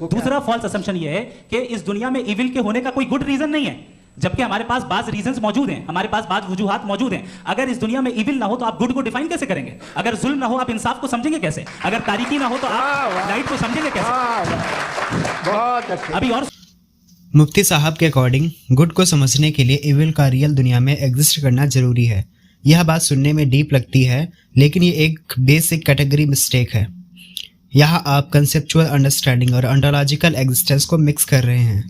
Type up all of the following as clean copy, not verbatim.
दूसरा false assumption ये है कि इस दुनिया में इविल के होने का कोई गुड रीजन नहीं है, जबकि हमारे पास बाज रीजंस मौजूद हैं, हमारे पास बाज वजूहात मौजूद हैं। अगर इस दुनिया में इविल ना हो तो आप गुड को डिफाइन कैसे करेंगे? अगर जुल्म ना हो आप इंसाफ को समझेंगे कैसे? अगर तारीकी ना हो तो आप लाइट को समझेंगे कैसे? बहुत अच्छे। अभी और मुफ्ती साहब के अकॉर्डिंग गुड को समझने के लिए इविल का रियल दुनिया में एग्जिस्ट करना जरूरी है। यह बात सुनने में डीप लगती है, लेकिन ये एक बेसिक कैटेगरी मिस्टेक है। यहाँ आप कंसेप्चुअल अंडरस्टैंडिंग और ऑन्टोलॉजिकल एग्जिस्टेंस को मिक्स कर रहे हैं।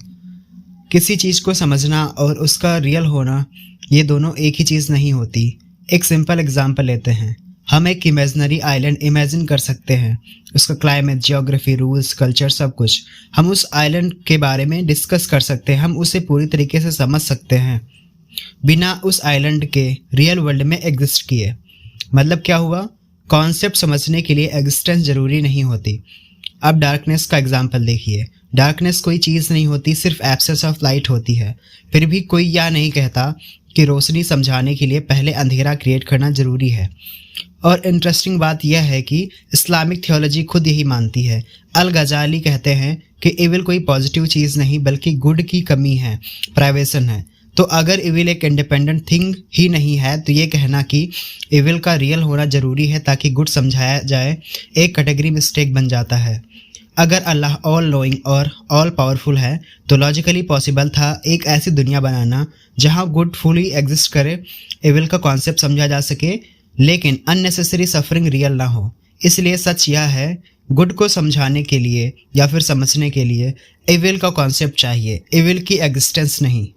किसी चीज़ को समझना और उसका रियल होना, ये दोनों एक ही चीज़ नहीं होती। एक सिंपल एग्जांपल लेते हैं। हम एक इमेजिनरी आइलैंड इमेजिन कर सकते हैं, उसका क्लाइमेट, जियोग्राफी, रूल्स, कल्चर, सब कुछ। हम उस आइलैंड के बारे में डिस्कस कर सकते हैं, हम उसे पूरी तरीके से समझ सकते हैं बिना उस आइलैंड के रियल वर्ल्ड में एग्जिस्ट किए। मतलब क्या हुआ? कॉन्सेप्ट समझने के लिए एग्जिस्टेंस ज़रूरी नहीं होती। अब डार्कनेस का एग्जाम्पल देखिए। डार्कनेस कोई चीज़ नहीं होती, सिर्फ एब्सेंस ऑफ लाइट होती है। फिर भी कोई यह नहीं कहता कि रोशनी समझाने के लिए पहले अंधेरा क्रिएट करना ज़रूरी है। और इंटरेस्टिंग बात यह है कि इस्लामिक थियोलॉजी खुद यही मानती है। अल गजाली कहते हैं कि इविल कोई पॉजिटिव चीज़ नहीं बल्कि गुड की कमी है, प्राइवेशन है। तो अगर इविल एक इंडिपेंडेंट थिंग ही नहीं है तो ये कहना कि इविल का रियल होना ज़रूरी है ताकि गुड समझाया जाए, एक कैटेगरी मिस्टेक बन जाता है। अगर अल्लाह ऑल नोइंग और ऑल पावरफुल है तो लॉजिकली पॉसिबल था एक ऐसी दुनिया बनाना जहां गुड फुली एग्जिस्ट करे, इविल का कॉन्सेप्ट समझा जा सके, लेकिन अननेसेसरी सफरिंग रियल ना हो। इसलिए सच यह है, गुड को समझाने के लिए या फिर समझने के लिए इविल का कॉन्सेप्ट चाहिए, इविल की एग्जिस्टेंस नहीं।